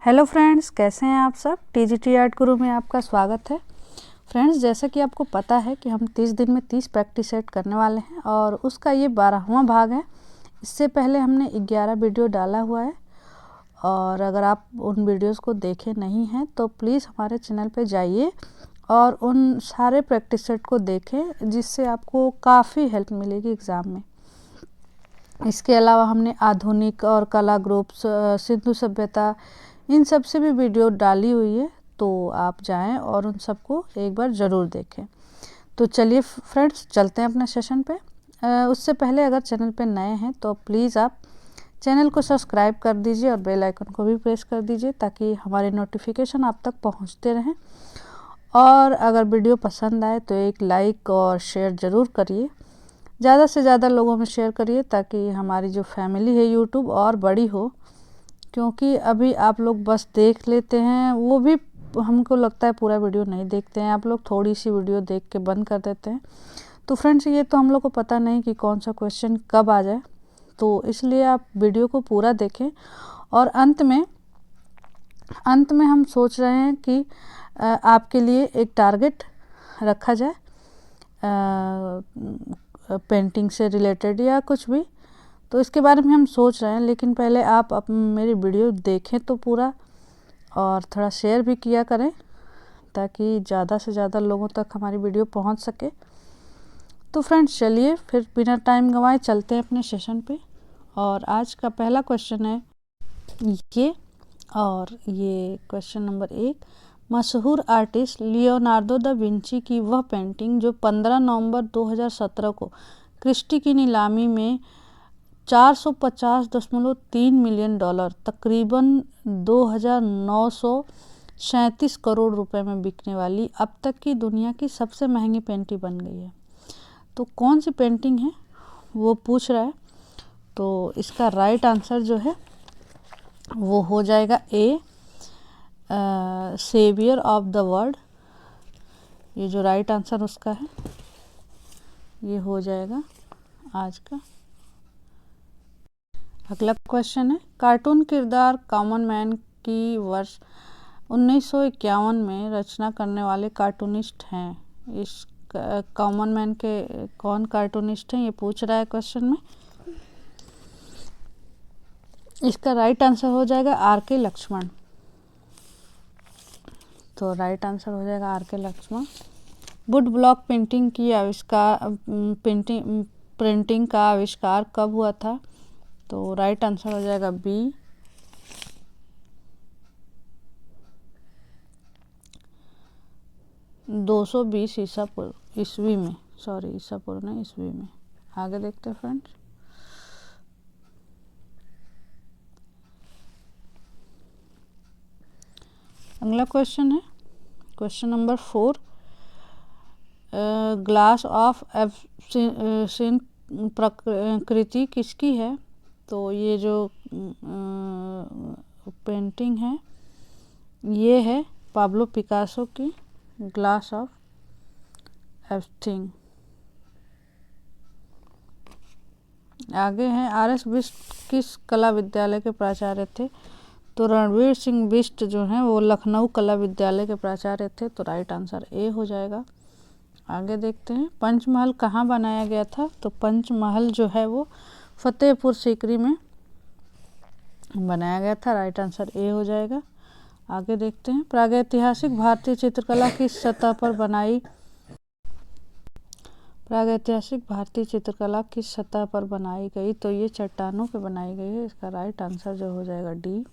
Hello friends, कैसे हैं आप सब। टीजीटी आर्ट गुरु में आपका स्वागत है। फ्रेंड्स, जैसा कि आपको पता है कि हम 30 दिन में 30 प्रैक्टिस सेट करने वाले हैं और उसका ये 12वां भाग है। इससे पहले हमने 11 वीडियो डाला हुआ है और अगर आप उन वीडियोस को देखे नहीं हैं तो प्लीज़ हमारे चैनल पे जाइए और उन सारे प्रैक्टिस सेट को देखें, जिससे आपको काफ़ी हेल्प मिलेगी एग्ज़ाम में। इसके अलावा हमने आधुनिक और कला ग्रुप्स, सिंधु सभ्यता, इन सब से भी वीडियो डाली हुई है, तो आप जाएं और उन सबको एक बार ज़रूर देखें। तो चलिए फ्रेंड्स, चलते हैं अपने सेशन पे। उससे पहले अगर चैनल पे नए हैं तो प्लीज़ आप चैनल को सब्सक्राइब कर दीजिए और बेल आइकन को भी प्रेस कर दीजिए ताकि हमारे नोटिफिकेशन आप तक पहुंचते रहें। और अगर वीडियो पसंद आए तो एक लाइक और शेयर ज़रूर करिए, ज़्यादा से ज़्यादा लोगों में शेयर करिए ताकि हमारी जो फैमिली है यूट्यूब और बड़ी हो। क्योंकि अभी आप लोग बस देख लेते हैं, वो भी हमको लगता है पूरा वीडियो नहीं देखते हैं, आप लोग थोड़ी सी वीडियो देख के बंद कर देते हैं। तो फ्रेंड्स, ये तो हम लोग को पता नहीं कि कौन सा क्वेश्चन कब आ जाए, तो इसलिए आप वीडियो को पूरा देखें। और अंत में हम सोच रहे हैं कि आपके लिए एक टारगेट रखा जाए, पेंटिंग से रिलेटेड या कुछ भी, तो इसके बारे में हम सोच रहे हैं। लेकिन पहले आप मेरी वीडियो देखें तो पूरा, और थोड़ा शेयर भी किया करें ताकि ज़्यादा से ज़्यादा लोगों तक हमारी वीडियो पहुंच सके। तो फ्रेंड्स, चलिए फिर बिना टाइम गंवाए चलते हैं अपने सेशन पे। और आज का पहला क्वेश्चन है ये, और ये क्वेश्चन नंबर 1। मशहूर आर्टिस्ट लियोनार्डो दा विंची की वह पेंटिंग जो 15 नवंबर 2017 को क्रिस्टी की नीलामी में 450.3 मिलियन डॉलर, तकरीबन 2,937 करोड़ रुपए में बिकने वाली अब तक की दुनिया की सबसे महंगी पेंटिंग बन गई है। तो कौन सी पेंटिंग है वो पूछ रहा है। तो इसका राइट आंसर जो है वो हो जाएगा ए, सेवियर ऑफ द वर्ल्ड। ये जो राइट आंसर उसका है ये हो जाएगा आज का। अगला क्वेश्चन है, कार्टून किरदार कॉमन मैन की वर्ष 1951 में रचना करने वाले कार्टूनिस्ट हैं। इस कॉमन मैन के कौन कार्टूनिस्ट हैं ये पूछ रहा है क्वेश्चन में। इसका राइट आंसर हो जाएगा आर.के. लक्ष्मण। तो राइट आंसर हो जाएगा R K. Laxman. Wood block printing की प्रिंटिंग का आविष्कार कब हुआ था। तो राइट आंसर हो जाएगा बी, 220 ईस्वी में। सॉरी, ईसा पूर्व नहीं, ईस्वी में। आगे देखते हैं फ्रेंड्स। अगला क्वेश्चन है question number 4। Glass of absinthe प्रकृति किसकी है। तो ये जो पेंटिंग है ये है पाब्लो पिकासो की, ग्लास ऑफ एब्सिंथ। आगे हैं, आर.एस. बिष्ट किस कला विद्यालय के प्राचार्य थे। तो रणवीर सिंह बिष्ट जो हैं वो लखनऊ कला विद्यालय के प्राचार्य थे। तो राइट आंसर ए हो जाएगा। आगे देखते हैं, पंचमहल कहाँ बनाया गया था। तो पंचमहल जो है वो फतेहपुर सीकरी में बनाया गया था। राइट आंसर ए हो जाएगा। आगे देखते हैं, प्रागैतिहासिक भारतीय चित्रकला किस सतह पर बनाई गई। तो ये चट्टानों पे बनाई गई है। इसका राइट आंसर जो हो जाएगा डी।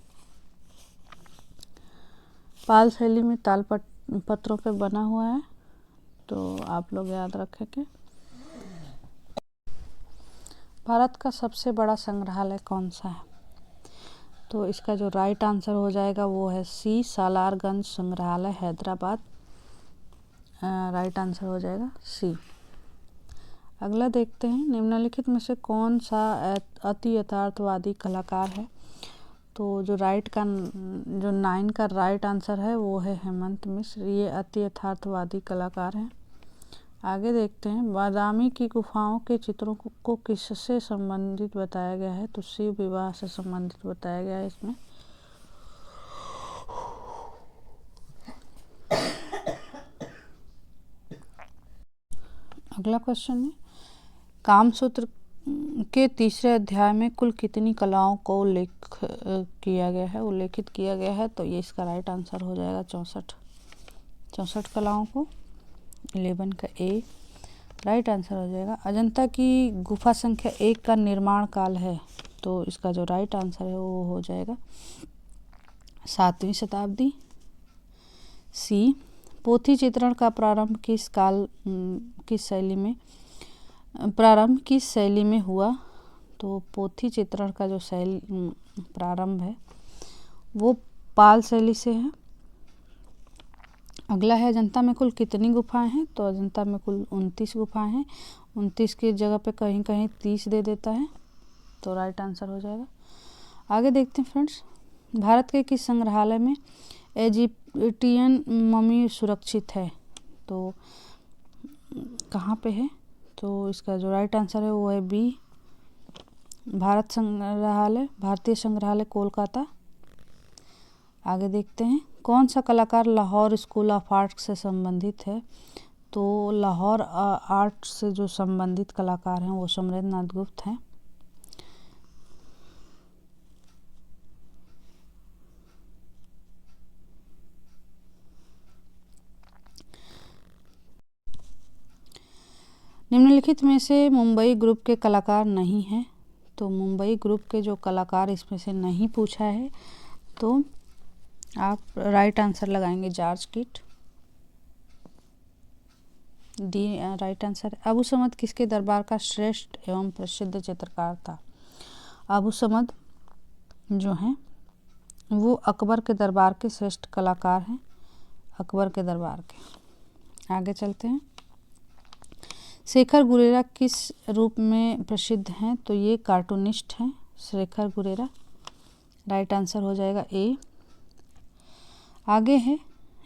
पाल शैली में ताल पत्रों पे बना हुआ है, तो आप लोग याद रखेंगे। भारत का सबसे बड़ा संग्रहालय कौन सा है। तो इसका जो राइट आंसर हो जाएगा वो है सी, सालारगंज संग्रहालय, हैदराबाद। राइट आंसर हो जाएगा सी। अगला देखते हैं, निम्नलिखित में से कौन सा अति यथार्थवादी कलाकार है। तो जो 9 का राइट आंसर है वो है हेमंत मिश्र। ये अति यथार्थवादी कलाकार हैं। आगे देखते हैं, बादामी की गुफाओं के चित्रों को किससे संबंधित बताया गया है। तो शिव विवाह से संबंधित बताया गया है इसमें। अगला क्वेश्चन है, कामसूत्र के तीसरे अध्याय में कुल कितनी कलाओं को उल्लेखित किया गया है? तो ये इसका राइट आंसर हो जाएगा 64 कलाओं को। 11 का ए राइट आंसर हो जाएगा। अजंता की गुफा संख्या 1 का निर्माण काल है, तो इसका जो राइट आंसर है वो हो जाएगा 7वीं शताब्दी। सी, पोथी चित्रण का प्रारंभ किस शैली में हुआ? तो पोथी चित्रण का जो प्रारंभ है वो पाल शैली से है। अगला है, अजंता में कुल कितनी गुफाएं हैं? तो अजंता में कुल 29 गुफाएं हैं। 29 की जगह पे कहीं कहीं 30 दे देता है, तो राइट आंसर हो जाएगा। आगे देखते हैं फ्रेंड्स, भारत के किस संग्रहालय में इजिप्टियन मम्मी सुरक्षित है? तो कहाँ पे है? तो इसका जो राइट आंसर है वो है बी, भारतीय संग्रहालय कोलकाता। आगे देखते हैं, कौन सा कलाकार लाहौर स्कूल ऑफ आर्ट से संबंधित है? तो लाहौर आर्ट से जो संबंधित कलाकार हैं वो समरेंद्र नाथ गुप्त हैं। निम्नलिखित में से मुंबई ग्रुप के कलाकार नहीं हैं। तो मुंबई ग्रुप के जो कलाकार इसमें से नहीं पूछा है, तो आप राइट आंसर लगाएंगे जॉर्ज कीट, D right answer. Abu Samad किसके दरबार का श्रेष्ठ एवं प्रसिद्ध चित्रकार था? अबू समद जो हैं वो अकबर के दरबार के श्रेष्ठ कलाकार हैं, अकबर के दरबार के। आगे चलते हैं, शेखर गुरेरा किस रूप में प्रसिद्ध हैं? तो ये कार्टूनिस्ट हैं शेखर गुरेरा, राइट आंसर हो जाएगा ए। आगे है,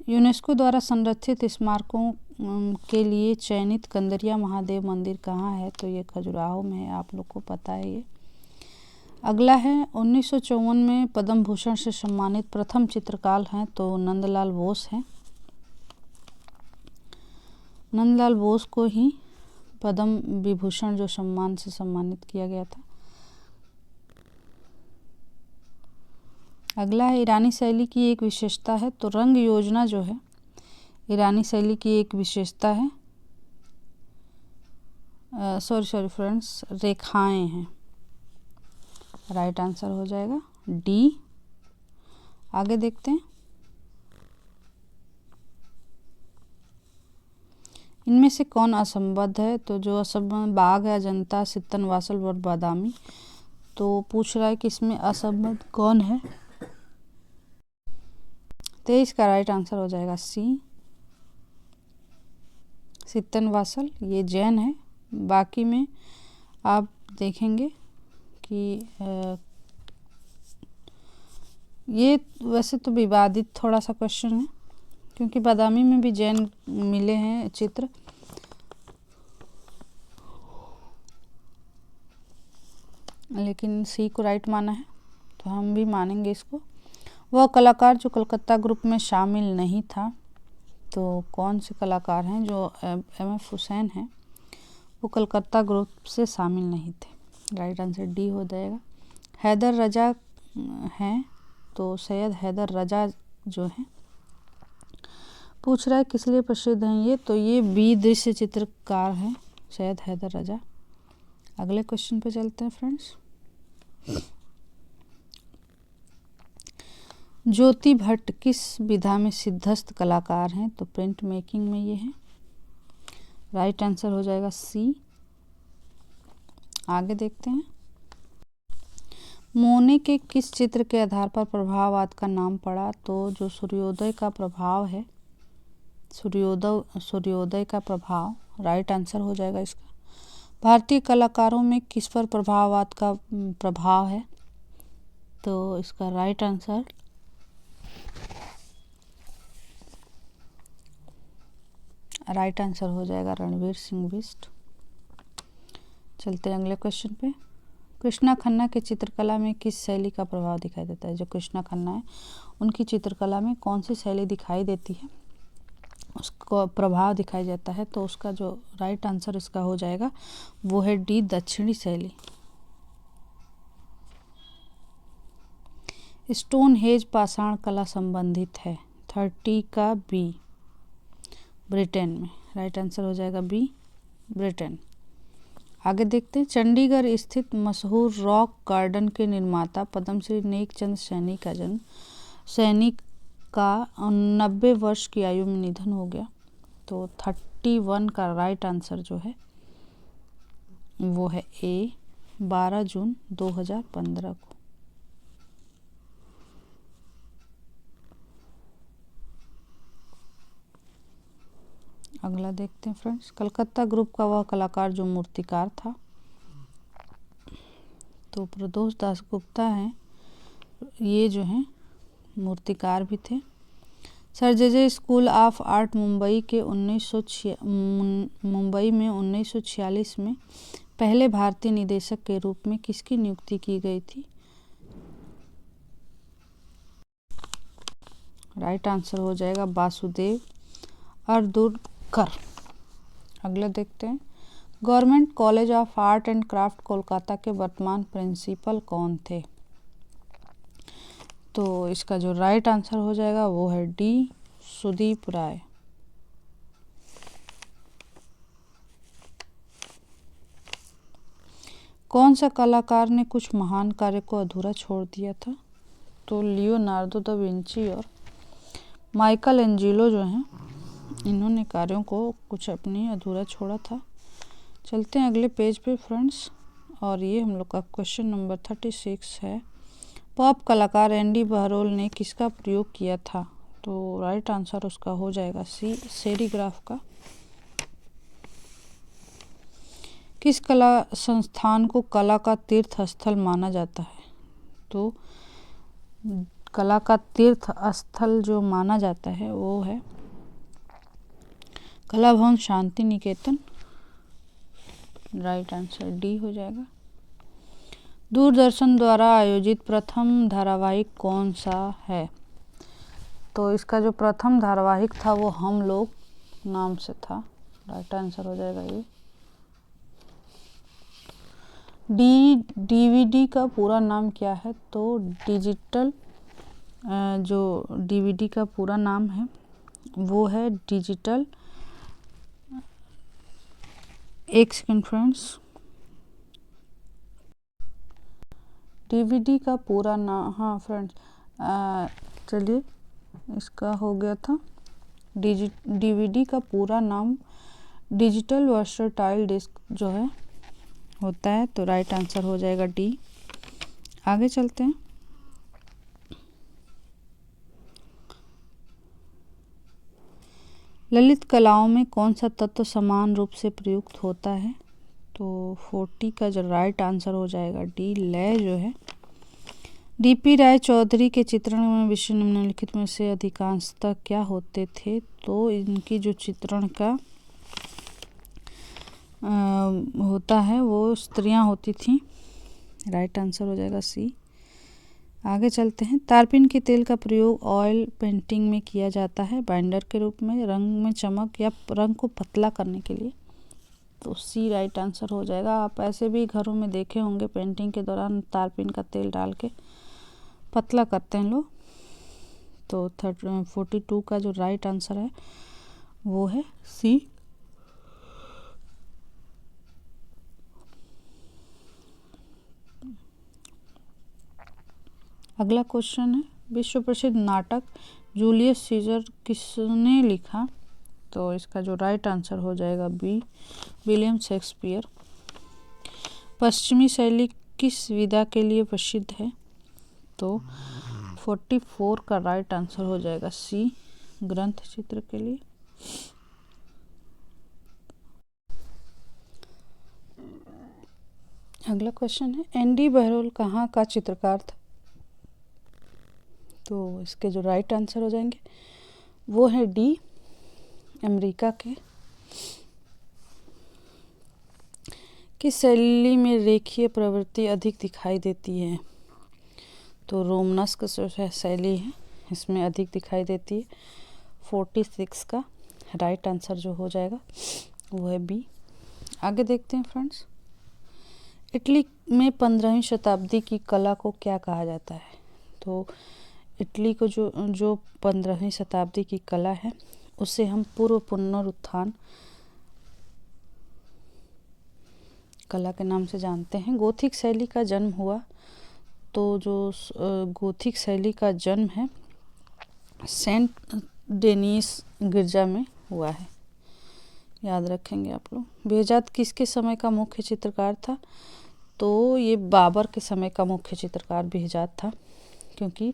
यूनेस्को द्वारा संरक्षित स्मारकों के लिए चयनित कंदरिया महादेव मंदिर कहाँ है? तो ये खजुराहो में है, आप लोग को पता है ये। अगला है, 1954 में पद्म भूषण से सम्मानित प्रथम चित्रकार हैं, तो नंदलाल बोस हैं। नंदलाल बोस को ही पद्म विभूषण जो सम्मान से सम्मानित किया गया था। अगला है, ईरानी शैली की एक विशेषता है, तो रंग योजना जो है ईरानी शैली की एक विशेषता है। सॉरी फ्रेंड्स, रेखाएं हैं, राइट आंसर हो जाएगा डी। आगे देखते हैं, इनमें से कौन असंबद्ध है? तो जो असंबद्ध बाघ है अजंता, सित्तन वासल और बादामी। तो पूछ रहा है कि इसमें असंबद्ध कौन है? 23 का राइट आंसर हो जाएगा सी, सित्तन वासल, ये जैन है। बाकी में आप देखेंगे कि ये वैसे तो विवादित थोड़ा सा क्वेश्चन है, क्योंकि बादामी में भी जैन मिले हैं चित्र। लेकिन सी को राइट माना है, तो हम भी मानेंगे इसको। वह कलाकार जो कलकत्ता ग्रुप में शामिल नहीं था, तो कौन से कलाकार हैं? जो एम.एफ. हुसैन हैं वो कलकत्ता ग्रुप से शामिल नहीं थे, राइट आंसर डी हो जाएगा। हैदर रजा हैं, तो सैयद हैदर रजा जो हैं, पूछ रहा है किस लिए प्रसिद्ध हैं ये? तो ये बी दृश्य चित्रकार हैं सैयद हैदर रजा। अगले क्वेश्चन पे चलते हैं फ्रेंड्स, ज्योति भट्ट किस विधा में सिद्धस्त कलाकार हैं? तो प्रिंट मेकिंग में ये है, राइट आंसर हो जाएगा सी। आगे देखते हैं, मोने के किस चित्र के आधार पर प्रभाववाद का नाम पड़ा? तो जो सूर्योदय का प्रभाव है, सूर्योदय का प्रभाव, राइट आंसर हो जाएगा इसका। भारतीय कलाकारों में किस पर प्रभाववाद का प्रभाव है? तो इसका राइट आंसर हो जाएगा रणवीर सिंह बिष्ट। चलते हैं अगले क्वेश्चन पे, कृष्णा खन्ना के चित्रकला में किस शैली का प्रभाव दिखाई देता है? जो कृष्णा खन्ना है उनकी चित्रकला में कौन सी शैली दिखाई देती है? उसको प्रभाव दिखाई जाता है। तो उसका जो राइट आंसर इसका हो जाएगा वो है डी, दक्षिणी शैली। स्टोनहेंज पाषाण कला संबंधित है। 30 का बी, ब्रिटेन में। राइट आंसर हो जाएगा बी, ब्रिटेन। आगे देखते हैं। चंडीगढ़ स्थित मशहूर रॉक गार्डन के निर्माता पद्मश्री नेकचंद सैनी का 90 वर्ष की आयु में निधन हो गया। तो 31 का राइट आंसर जो है वो है ए, 12 जून 2015 को। अगला देखते हैं फ्रेंड्स। कलकत्ता ग्रुप का वह कलाकार जो मूर्तिकार था, तो प्रदोष दासगुप्ता हैं, ये जो हैं मूर्तिकार भी थे। Sir J school of art Mumbai में 1946 में पहले भारतीय निदेशक के रूप में किसकी नियुक्ति की गई थी? राइट आंसर हो जाएगा वासुदेव अर्दुरकर। अगला देखते हैं। Government college of art and craft Kolkata के वर्तमान प्रिंसिपल कौन थे? तो इसका जो राइट आंसर हो जाएगा वो है डी, सुदीप राय। कौन सा कलाकार ने कुछ महान कार्य को अधूरा छोड़ दिया था? तो लियोनार्डो दा विंची और माइकल एंजेलो जो हैं, इन्होंने कार्यों को कुछ अपनी अधूरा छोड़ा था। चलते हैं अगले पेज पे फ्रेंड्स, और ये हम लोग का क्वेश्चन नंबर 36 है। पॉप कलाकार एंडी बहरोल ने किसका प्रयोग किया था? तो राइट आंसर उसका हो जाएगा सी, सेरीग्राफ का। किस कला संस्थान को कला का तीर्थ स्थल माना जाता है? तो कला का तीर्थ स्थल जो माना जाता है वो है कला भवन Shanti Niketan. Right answer D हो जाएगा। दूरदर्शन द्वारा आयोजित प्रथम धारावाहिक कौन सा है? तो इसका जो प्रथम धारावाहिक था वो हम लोग नाम से था। राइट आंसर हो जाएगा ये। डीवीडी का पूरा नाम क्या है? तो डिजिटल, जो डीवीडी का पूरा नाम है वो है डिजिटल, एक सेकेंड फ्रेंड्स, डीवीडी का पूरा नाम, हाँ फ्रेंड्स चलिए इसका हो गया था। डीवीडी का पूरा नाम डिजिटल वर्सटाइल डिस्क जो है होता है। तो राइट आंसर हो जाएगा डी। आगे चलते हैं। ललित कलाओं में कौन सा तत्व समान रूप से प्रयुक्त होता है? तो 40 का जो राइट आंसर हो जाएगा डी, लय जो है। डीपी राय चौधरी के चित्रण में विषय निम्नलिखित में से अधिकांशतः क्या होते थे? तो इनकी जो चित्रण का होता है वो स्त्रियां होती थी। राइट आंसर हो जाएगा सी। आगे चलते हैं। तारपीन के तेल का प्रयोग ऑयल पेंटिंग में किया जाता है बाइंडर के रूप में, रंग में चमक या रंग को पतला करने के लिए। तो सी राइट आंसर हो जाएगा। आप ऐसे भी घरों में देखे होंगे पेंटिंग के दौरान तारपीन का तेल डाल के पतला करते हैं लोग। तो 42 का जो राइट आंसर है वो है सी। अगला क्वेश्चन है। विश्व प्रसिद्ध नाटक जूलियस सीजर किसने लिखा? तो इसका जो राइट आंसर हो जाएगा बी, विलियम शेक्सपियर। पश्चिमी शैली किस विधा के लिए प्रसिद्ध है? तो 44 का राइट आंसर हो जाएगा सी, ग्रंथ चित्र के लिए। अगला क्वेश्चन है। एंडी बहरोल कहाँ का चित्रकार था? तो इसके जो राइट आंसर हो जाएंगे वो है डी, अमेरिका के। किस शैली में रेखीय प्रवृत्ति अधिक दिखाई देती है? तो रोमनस्क जो शैली है इसमें अधिक दिखाई देती है। 46 का राइट आंसर जो हो जाएगा वो है बी। आगे देखते हैं फ्रेंड्स, इटली में 15वीं शताब्दी की कला को क्या कहा जाता है। तो इटली को जो 15वीं शताब्दी की कला है उसे हम पूर्व पुनरुत्थान कला के नाम से जानते हैं। गोथिक शैली का जन्म हुआ, तो जो गोथिक शैली का जन्म है सेंट डेनिस गिरजा में हुआ है, याद रखेंगे आप लोग। बेहजाद किसके समय का मुख्य चित्रकार था। तो ये बाबर के समय का मुख्य चित्रकार बेहजाद था, क्योंकि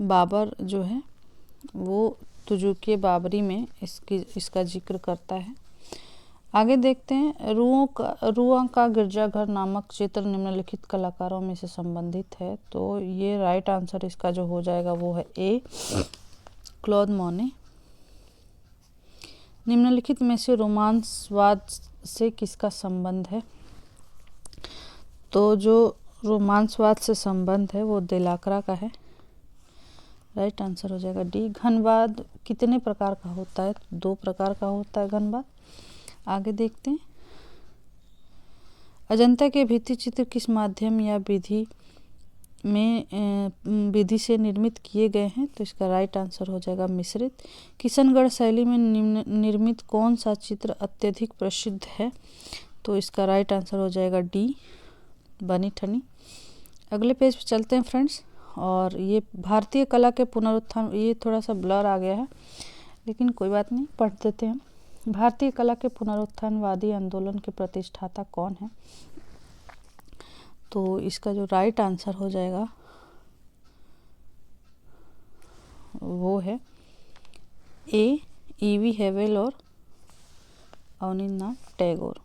बाबर जो है वो तुजुक बाबरी में इसका जिक्र करता है। आगे देखते हैं, रुआ का गिरजाघर नामक चित्र निम्नलिखित कलाकारों में से संबंधित है। तो ये राइट आंसर इसका जो हो जाएगा वो है ए, क्लॉद मोने। निम्नलिखित में से रोमांसवाद से किसका संबंध है। तो जो रोमांसवाद से संबंध है वो देलाक्रा का है, राइट आंसर हो जाएगा डी। घनवाद कितने प्रकार का होता है। 2 प्रकार का होता है घनवाद। आगे देखते हैं, अजंता के भित्ति चित्र किस माध्यम या विधि से निर्मित किए गए हैं। तो इसका राइट आंसर हो जाएगा मिश्रित। किशनगढ़ शैली में निर्मित कौन सा चित्र अत्यधिक प्रसिद्ध है। तो इसका राइट आंसर हो जाएगा डी, बनी ठनी। अगले पेज पे चलते हैं फ्रेंड्स, और ये भारतीय कला के पुनरुत्थान, ये थोड़ा सा ब्लर आ गया है लेकिन कोई बात नहीं, पढ़ देते हैं। भारतीय कला के पुनरुत्थानवादी आंदोलन के प्रतिष्ठाता कौन है। तो इसका जो राइट आंसर हो जाएगा वो है ए, ईवी हेवेल और अवनींद्रनाथ टैगोर।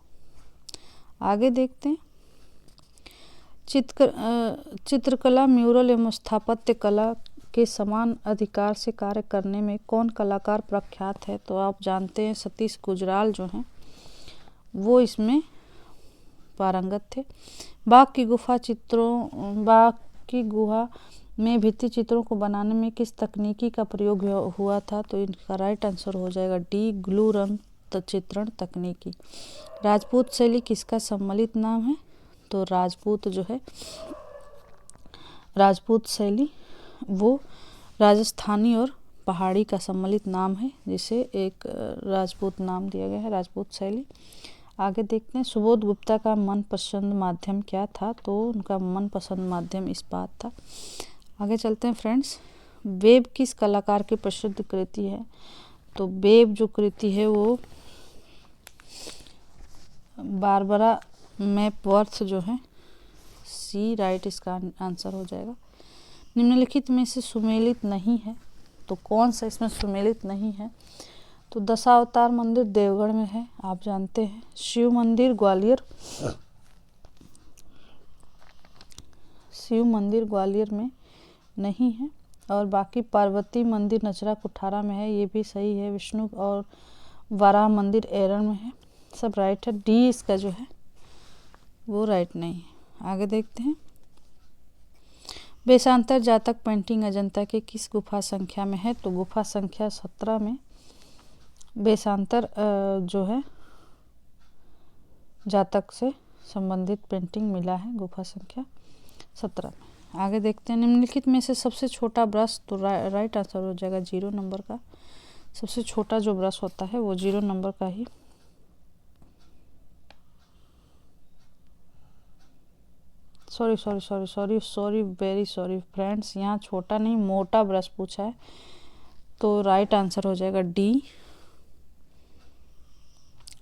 आगे देखते हैं, चित्रकला, म्यूरल एवं स्थापत्य कला के समान अधिकार से कार्य करने में कौन कलाकार प्रख्यात है। तो आप जानते हैं सतीश गुजराल जो हैं वो इसमें पारंगत थे। बाघ की गुहा में भित्ति चित्रों को बनाने में किस तकनीकी का प्रयोग हुआ था। तो इनका राइट आंसर हो जाएगा डी, ग्लू रंग चित्रण तकनीकी। राजपूत शैली किसका सम्मिलित नाम है। तो राजपूत जो है, राजपूत शैली वो राजस्थानी और पहाड़ी का सम्मिलित नाम है, जिसे एक राजपूत नाम दिया गया है, राजपूत शैली। आगे देखते हैं, सुबोध गुप्ता का मनपसंद माध्यम क्या था। तो उनका मनपसंद माध्यम इस्पात था। आगे चलते हैं फ्रेंड्स, वेब किस कलाकार की प्रसिद्ध कृति है। तो वेब जो कृति है वो बारबरा मैपवर्थ जो है, सी राइट इसका आंसर हो जाएगा। निम्नलिखित में से सुमेलित नहीं है। तो कौन सा इसमें सुमेलित नहीं है। तो दशावतार मंदिर देवगढ़ में है, आप जानते हैं। शिव मंदिर ग्वालियर में नहीं है, और बाकी पार्वती मंदिर नचरा कुठारा में है, ये भी सही है। विष्णु और वाराह मंदिर एरन में है, सब राइट है। डी इसका जो है वो राइट नहीं है। आगे देखते हैं, बेसांतर जातक पेंटिंग अजंता के किस गुफा संख्या में है। तो गुफा संख्या 17 में बेसांतर जो है जातक से संबंधित पेंटिंग मिला है, गुफा संख्या 17 में। आगे देखते हैं, निम्नलिखित में से सबसे छोटा ब्रश। तो राइट आंसर हो जाएगा 0 नंबर का। सबसे छोटा जो ब्रश होता है वो 0 नंबर का ही। सॉरी वेरी सॉरी फ्रेंड्स, यहाँ छोटा नहीं मोटा ब्रश पूछा है। तो राइट आंसर हो जाएगा डी,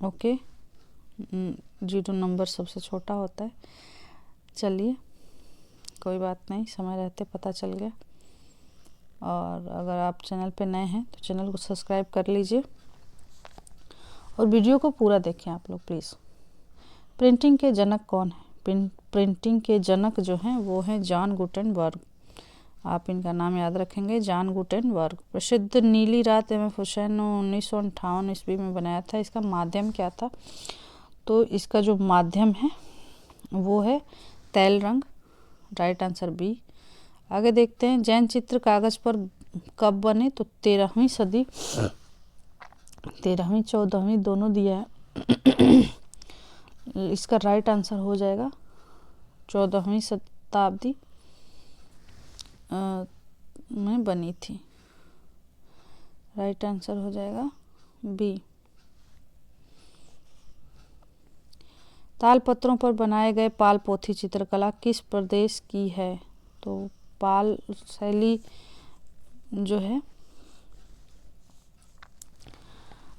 ओके। 0 नंबर सबसे छोटा होता है। चलिए कोई बात नहीं, समय रहते पता चल गया। और अगर आप चैनल पे नए हैं तो चैनल को सब्सक्राइब कर लीजिए और वीडियो को पूरा देखें आप लोग प्लीज़। प्रिंटिंग के जनक कौन है। प्रिंटिंग के जनक जो हैं वो हैं जॉन गुटेनबर्ग। आप इनका नाम याद रखेंगे, जॉन गुटेनबर्ग। प्रसिद्ध नीली रात एम एफ हुसैन ने 1958 ईस्वी में बनाया था। इसका माध्यम क्या था। तो इसका जो माध्यम है वो है तैल रंग, राइट आंसर बी। आगे देखते हैं, जैन चित्र कागज पर कब बने? तो 13वीं सदी, 13वीं 14वीं दोनों दिया है। इसका राइट आंसर हो जाएगा 14वीं शताब्दी में बनी थी। राइट आंसर हो जाएगा बी। ताल पत्रों पर बनाए गए पाल पोथी चित्रकला किस प्रदेश की है? तो पाल शैली जो है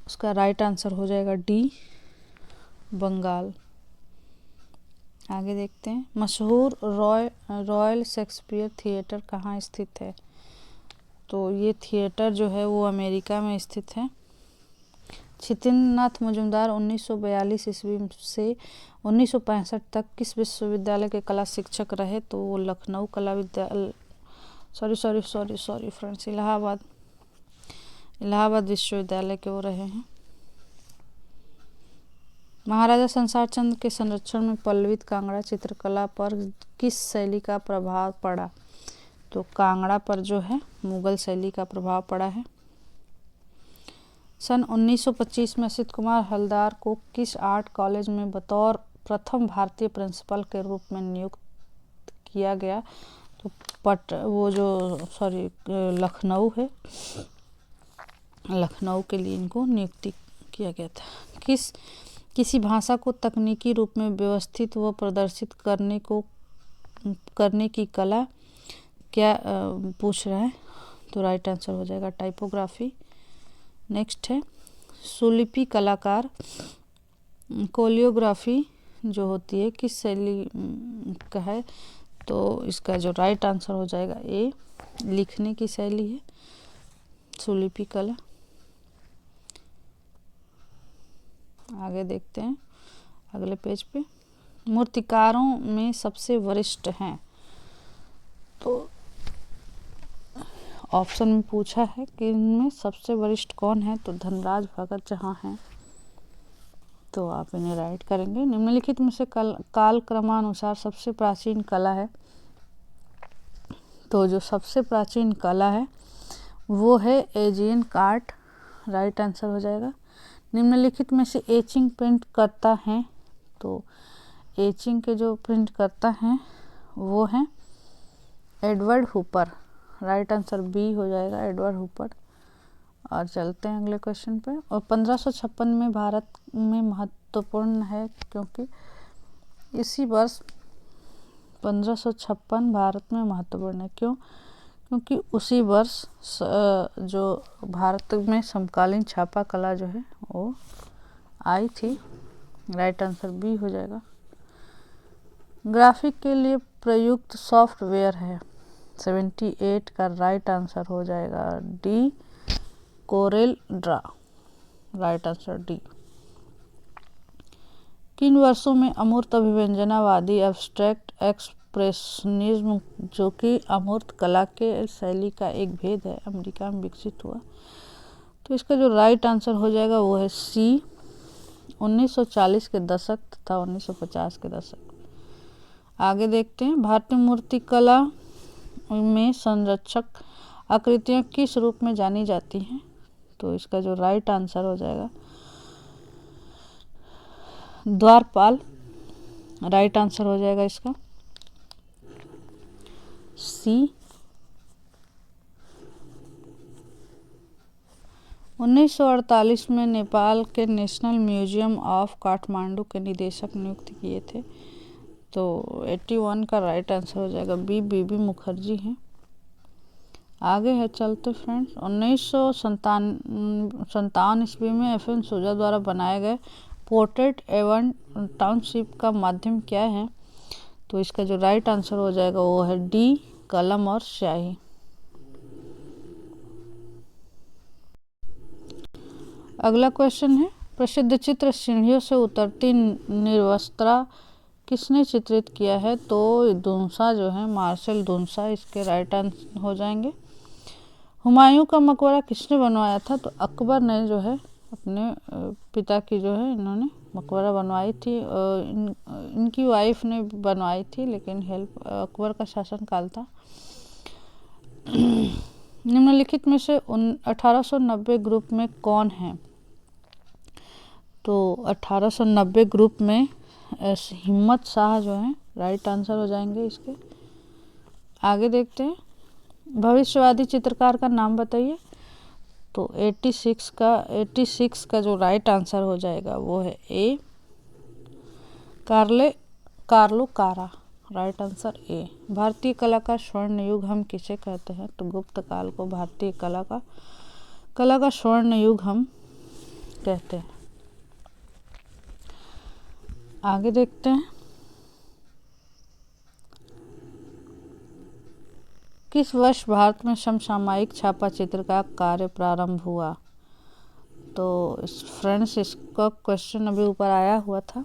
उसका राइट आंसर हो जाएगा डी, बंगाल। आगे देखते हैं, मशहूर रॉयल शेक्सपियर थिएटर कहाँ स्थित है? तो ये थिएटर जो है वो अमेरिका में स्थित है। छितेंद्र नाथ मजूमदार 1942 ईस्वी से 1965 तक किस विश्वविद्यालय के कला शिक्षक रहे? तो वो लखनऊ कला विद्यालय सॉरी फ्रेंड्स, इलाहाबाद विश्वविद्यालय के वो रहे हैं। महाराजा संसार चंद्र के संरक्षण में पल्लवित कांगड़ा चित्रकला पर किस शैली का प्रभाव पड़ा? तो कांगड़ा पर जो है मुगल शैली का प्रभाव पड़ा है। सन 1925 में असित कुमार हलदार को किस आर्ट कॉलेज में बतौर प्रथम भारतीय प्रिंसिपल के रूप में नियुक्त किया गया? तो लखनऊ है, लखनऊ के लिए इनको नियुक्ति किया गया था। किसी भाषा को तकनीकी रूप में व्यवस्थित व प्रदर्शित करने की कला क्या पूछ रहा है? तो राइट आंसर हो जाएगा टाइपोग्राफी। नेक्स्ट है, सुलिपि कलाकार कोलियोग्राफी जो होती है किस शैली का है? तो इसका जो राइट आंसर हो जाएगा ए, लिखने की शैली है सुलिपि कला। आगे देखते हैं अगले पेज पे, मूर्तिकारों में सबसे वरिष्ठ हैं? तो ऑप्शन में पूछा है कि इनमें सबसे वरिष्ठ कौन है? तो धनराज भगत जहाँ हैं तो आप इन्हें राइट करेंगे। निम्नलिखित में से काल क्रमानुसार सबसे प्राचीन कला है? तो जो सबसे प्राचीन कला है वो है एजियन कार्ट, राइट आंसर हो जाएगा। निम्नलिखित में से एचिंग प्रिंट करता है? तो एचिंग के जो प्रिंट करता है वो हैं Edward Hooper, right answer B हो जाएगा, एडवर्ड हुपर। और चलते हैं अगले क्वेश्चन पे। और 1556 में भारत में महत्वपूर्ण है क्योंकि इसी वर्ष 1556 भारत में महत्वपूर्ण है क्यों? क्योंकि उसी वर्ष जो भारत में समकालीन छापा कला जो है वो आई थी। राइट आंसर बी हो जाएगा। ग्राफिक के लिए प्रयुक्त सॉफ्टवेयर है 78 का राइट आंसर हो जाएगा D, Corel draw, right answer D. किन वर्षों में अमूर्त अभिव्यंजनावादी एब्स्ट्रैक्ट एक्सप्रेशनिज्म जो कि अमूर्त कला के शैली का एक भेद है अमेरिका में विकसित हुआ? तो इसका जो राइट आंसर हो जाएगा वो है सी, 1940 के दशक तथा 1950 के दशक। आगे देखते हैं, भारतीय मूर्तिकला में संरक्षक आकृतियाँ किस रूप में जानी जाती हैं? तो इसका जो राइट आंसर हो जाएगा द्वारपाल, राइट आंसर हो जाएगा इसका सी। 1948 में नेपाल के नेशनल म्यूजियम ऑफ काठमांडू के निदेशक नियुक्त किए थे। तो 81 का राइट आंसर हो जाएगा बी, बीबी मुखर्जी हैं। आगे है चलते फ्रेंड्स, 1957 ईस्वी में FN सूजा द्वारा बनाए गए पोर्ट्रेट एवं टाउनशिप का माध्यम क्या है? तो इसका जो राइट आंसर हो जाएगा वो है डी, कलम और स्याही। अगला क्वेश्चन है, प्रसिद्ध चित्र सीढ़ियों से उतरती निर्वस्त्रा किसने चित्रित किया है? तो दुनसा जो है मार्शल दुनसा इसके राइट आंसर हो जाएंगे। हुमायूं का मकबरा किसने बनवाया था? तो अकबर ने जो है अपने पिता की जो है इन्होंने मकबरा बनवाई थी। इनकी वाइफ ने बनवाई थी, लेकिन हेल्प अकबर का शासनकाल था। निम्नलिखित में से 1890 ग्रुप में कौन है? तो 1890 ग्रुप में हिम्मत शाह जो है राइट आंसर हो जाएंगे इसके। आगे देखते हैं, भविष्यवादी चित्रकार का नाम बताइए। तो 86 का जो राइट आंसर हो जाएगा वो है ए, कार्लो कारा। Right answer A. भारतीय कला का स्वर्ण युग हम किसे कहते हैं? तो गुप्त काल को भारतीय कला का स्वर्ण युग हम कहते हैं। आगे देखते हैं, किस वर्ष भारत में समसामयिक छापा चित्र का कार्य प्रारंभ हुआ? तो फ्रेंड्स, इसका क्वेश्चन अभी ऊपर आया हुआ था।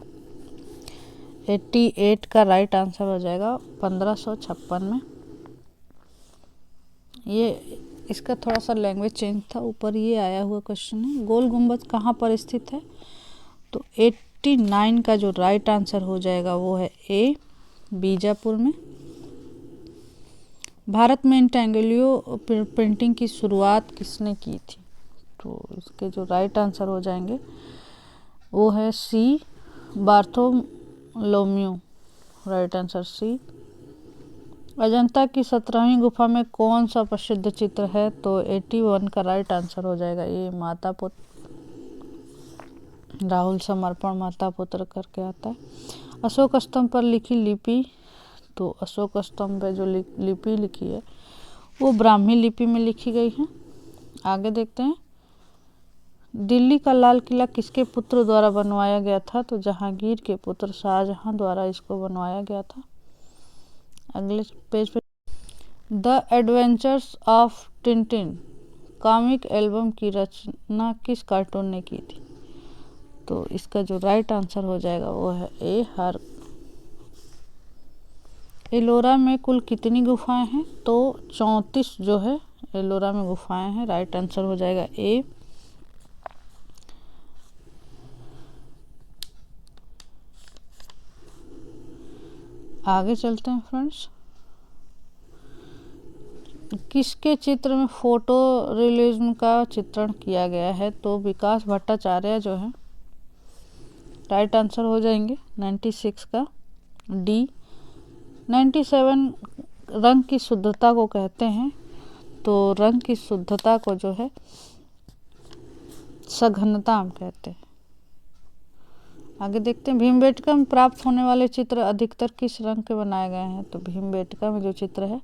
88 का राइट आंसर हो जाएगा 1556 में। ये इसका थोड़ा सा लैंग्वेज चेंज था, ऊपर ये आया हुआ क्वेश्चन है। गोल गुंबद कहाँ पर स्थित है? तो 89 का जो राइट आंसर हो जाएगा वो है ए, बीजापुर में। भारत में इंटेंगलियो प्रिंटिंग की शुरुआत किसने की थी? तो इसके जो राइट आंसर हो जाएंगे वो है C, Bartholomew. Right answer C. Ajanta की 17वीं गुफा में कौन सा प्रसिद्ध चित्र है? तो 81 का राइट आंसर हो जाएगा ये, माता पुत्र। राहुल समर्पण माता पुत्र करके आता है। अशोक स्तंभ पर लिखी लिपि, तो अशोक स्तंभ पे जो लिपि लिखी है वो ब्राह्मी लिपि में लिखी गई है। आगे देखते हैं, दिल्ली का लाल किला किसके पुत्र द्वारा बनवाया गया था? तो जहांगीर के पुत्र शाहजहां द्वारा इसको बनवाया गया था। अगले पेज पे, the adventures of Tintin comic album की रचना किस कार्टून ने की थी? तो इसका जो राइट आंसर हो जाएगा वो है ए, हर। एलोरा में कुल कितनी गुफाएं हैं? तो 34 जो है एलोरा में गुफाएं हैं। राइट आंसर हो जाएगा ए। आगे चलते हैं फ्रेंड्स, किसके चित्र में फोटो रियलिज्म का चित्रण किया गया है? तो विकास भट्टाचार्य जो है। राइट आंसर हो जाएंगे 96 का डी। 97 रंग की शुद्धता को कहते हैं। तो रंग की शुद्धता को जो है सघनता हम कहते हैं। आगे देखते हैं, भीमबेटका में प्राप्त होने वाले चित्र अधिकतर किस रंग के बनाए गए हैं? तो भीमबेटका में जो चित्र है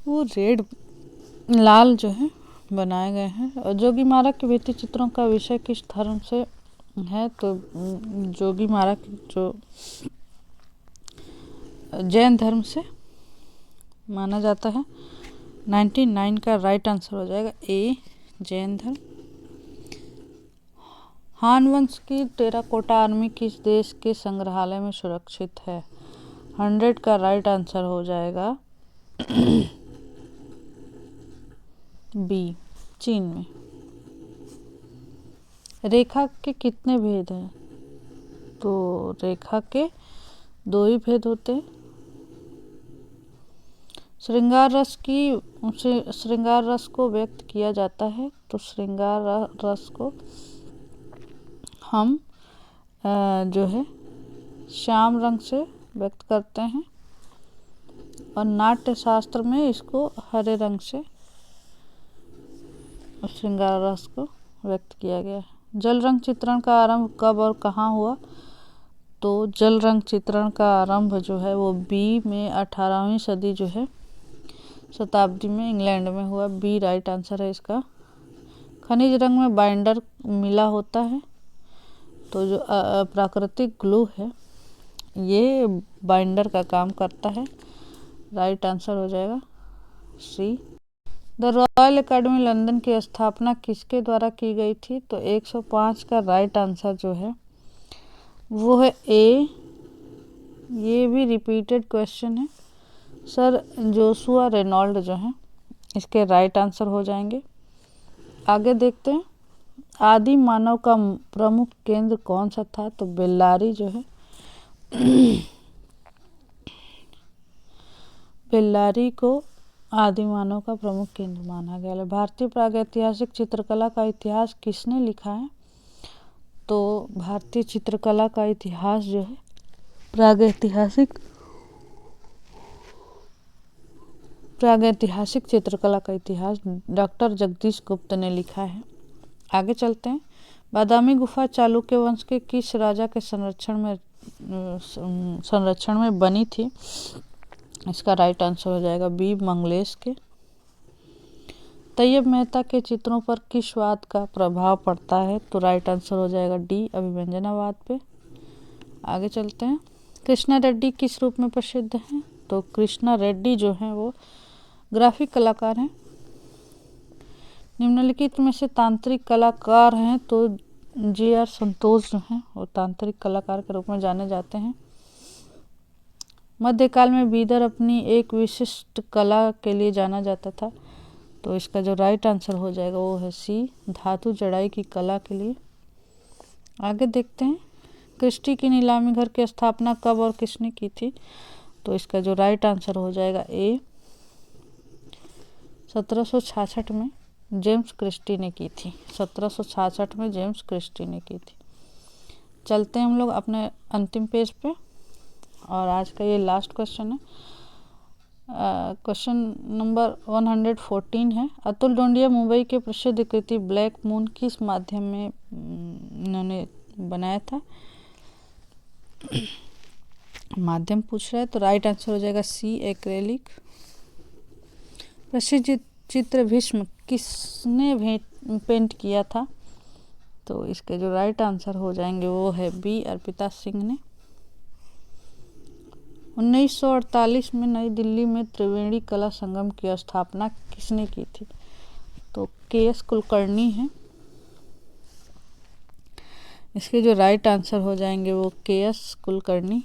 वो रेड, लाल जो है बनाए गए हैं। और जोगी मारा के भित्ति चित्रों का विषय किस धर्म से है? तो जोगी मारा जो जैन धर्म से माना जाता है। 99 का राइट आंसर हो जाएगा ए, जैन धर्म। हान वंश की टेराकोटा आर्मी किस देश के संग्रहालय में सुरक्षित है? 100 का राइट आंसर हो जाएगा बी, चीन में। रेखा के कितने भेद हैं? तो रेखा के 2 ही भेद होते हैं। श्रृंगार रस को व्यक्त किया जाता है। तो श्रृंगार रस को हम जो है श्याम रंग से व्यक्त करते हैं, और नाट्य शास्त्र में इसको हरे रंग से श्रृंगार रस को व्यक्त किया गया है। जल रंग चित्रण का आरंभ कब और कहाँ हुआ? तो जल रंग चित्रण का आरंभ जो है वो बी में 18वीं सदी जो है शताब्दी में इंग्लैंड में हुआ। बी राइट आंसर है इसका। खनिज रंग में बाइंडर मिला होता है। तो जो प्राकृतिक ग्लू है ये बाइंडर का काम करता है। राइट आंसर हो जाएगा सी। द रॉयल एकेडमी लंदन की स्थापना किसके द्वारा की गई थी? तो 105 का राइट आंसर जो है वो है ए। ये भी रिपीटेड क्वेश्चन है। सर जोशुआ रेनॉल्ड जो है इसके राइट आंसर हो जाएंगे। आगे देखते हैं, आदि मानव का प्रमुख केंद्र कौन सा था? तो बेल्लारी जो है बेल्लारी को आदि मानव का प्रमुख केंद्र माना गया है। भारतीय प्रागैतिहासिक चित्रकला का इतिहास किसने लिखा है? तो भारतीय चित्रकला का इतिहास जो है, प्रागैतिहासिक चित्रकला का इतिहास डॉक्टर जगदीश गुप्त ने लिखा है। आगे चलते हैं, बादामी गुफा चालुक्य वंश के किस राजा के संरक्षण में बनी थी? इसका राइट आंसर हो जाएगा बी, मंगलेश के। तैयब मेहता के चित्रों पर किस वाद का प्रभाव पड़ता है? तो राइट आंसर हो जाएगा डी, अभिव्यंजनावाद पे। आगे चलते हैं, कृष्णा रेड्डी किस रूप में प्रसिद्ध हैं? तो कृष्णा रेड्डी जो हैं वो ग्राफिक कलाकार हैं। निम्नलिखित में से तांत्रिक कलाकार हैं तो जे.आर. संतोष जो हैं वो तांत्रिक कलाकार के रूप में जाने जाते हैं। मध्यकाल में बीदर अपनी एक विशिष्ट कला के लिए जाना जाता था, तो इसका जो राइट आंसर हो जाएगा वो है सी, धातु जड़ाई की कला के लिए। आगे देखते हैं, क्रिस्टी की नीलामी घर की स्थापना कब और किसने की थी? तो इसका जो राइट आंसर हो जाएगा ए, 1766 में जेम्स क्रिस्टी ने की थी। 1766 में जेम्स क्रिस्टी ने की थी। चलते हैं हम लोग अपने अंतिम पेज पे, और आज का ये लास्ट क्वेश्चन है। क्वेश्चन नंबर 114 है, अतुल डोंडिया मुंबई के प्रसिद्ध कृति ब्लैक मून किस माध्यम में इन्होंने बनाया था? माध्यम पूछ रहा है, तो राइट आंसर हो जाएगा सी, एक्रेलिक। प्रसिद्ध चित्र भीष्म किसने पेंट किया था? तो इसके जो राइट आंसर हो जाएंगे वो है बी, अर्पिता सिंह ने। 1948 में नई दिल्ली में त्रिवेणी कला संगम की स्थापना किसने की थी? तो के.एस. कुलकर्णी है। इसके जो राइट आंसर हो जाएंगे वो के.एस. कुलकर्णी।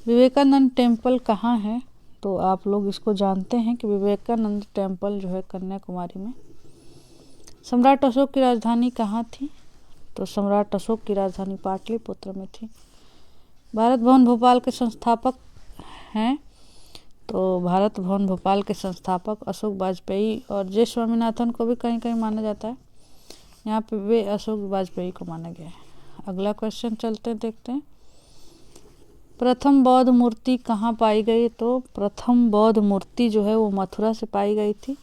विवेकानंद टेम्पल कहाँ है? तो आप लोग इसको जानते हैं कि विवेकानंद टेम्पल जो है कन्याकुमारी में। सम्राट अशोक की राजधानी कहाँ थी? तो सम्राट अशोक की राजधानी पाटलिपुत्र में थी। भारत भवन भोपाल के संस्थापक हैं? तो भारत भवन भोपाल के संस्थापक अशोक वाजपेयी और जे स्वामीनाथन को भी कहीं कहीं माना जाता है, यहाँ पे वे अशोक वाजपेयी को माना गया है। अगला क्वेश्चन चलते देखते हैं, प्रथम बौद्ध मूर्ति कहाँ पाई गई? तो प्रथम बौद्ध मूर्ति जो है वो मथुरा से पाई गई थी।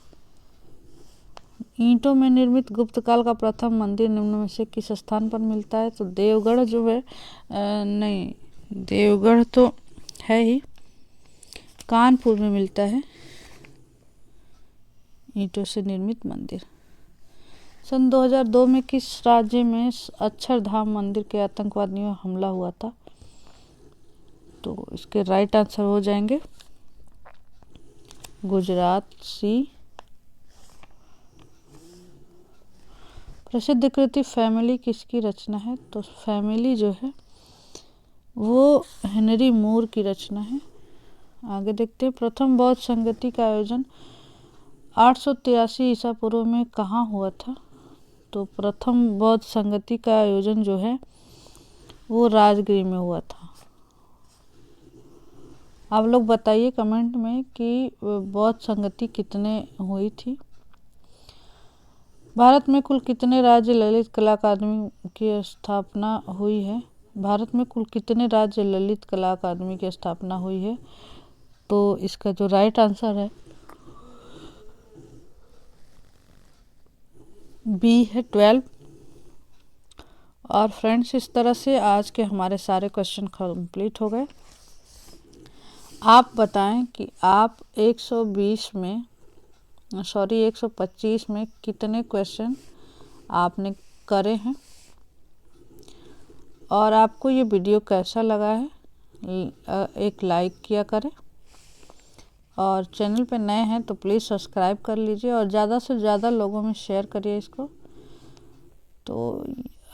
ईंटों में निर्मित गुप्त काल का प्रथम मंदिर निम्न में से किस स्थान पर मिलता है? तो देवगढ़ जो है नहीं, देवगढ़ तो है ही, कानपुर में मिलता है ईंटों से निर्मित मंदिर। सन 2002 में किस राज्य में अक्षरधाम मंदिर के आतंकवादियों में हमला हुआ था? तो इसके राइट आंसर हो जाएंगे गुजरात, सी। प्रसिद्ध कृति फैमिली किसकी रचना है? तो फैमिली जो है वो हेनरी मूर की रचना है। आगे देखते हैं, प्रथम बौद्ध संगति का आयोजन 883 ईसा पूर्व में कहाँ हुआ था? तो प्रथम बौद्ध संगति का आयोजन जो है वो राजगीर में हुआ था। आप लोग बताइए कमेंट में कि बौद्ध संगति कितने हुई थी। भारत में कुल कितने राज्य ललित कला अकादमी की स्थापना हुई है? भारत में कुल कितने राज्य ललित कला अकादमी की स्थापना हुई है? तो इसका जो राइट आंसर है बी है, 12। और फ्रेंड्स, इस तरह से आज के हमारे सारे क्वेश्चन कंप्लीट हो गए। आप बताएं कि आप 125 में कितने क्वेश्चन आपने करे हैं और आपको ये वीडियो कैसा लगा है। एक लाइक किया करें, और चैनल पे नए हैं तो प्लीज़ सब्सक्राइब कर लीजिए और ज़्यादा से ज़्यादा लोगों में शेयर करिए इसको। तो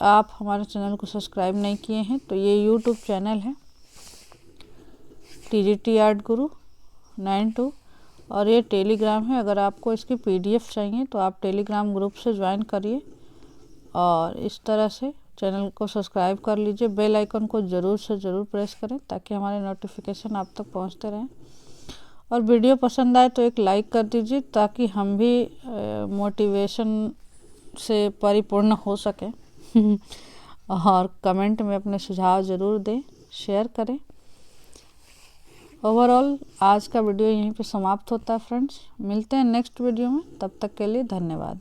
आप हमारे चैनल को सब्सक्राइब नहीं किए हैं तो ये यूट्यूब चैनल है TGT आर्ट गुरु 92, और ये टेलीग्राम है। अगर आपको इसकी PDF चाहिए तो आप टेलीग्राम ग्रुप से ज्वाइन करिए और इस तरह से चैनल को सब्सक्राइब कर लीजिए। बेल आइकन को ज़रूर से ज़रूर प्रेस करें ताकि हमारे नोटिफिकेशन आप तक पहुंचते रहें। और वीडियो पसंद आए तो एक लाइक कर दीजिए ताकि हम भी मोटिवेशन से परिपूर्ण हो सकें। और कमेंट में अपने सुझाव ज़रूर दें, शेयर करें। ओवरऑल आज का वीडियो यहीं पे समाप्त होता है फ्रेंड्स। मिलते हैं नेक्स्ट वीडियो में, तब तक के लिए धन्यवाद।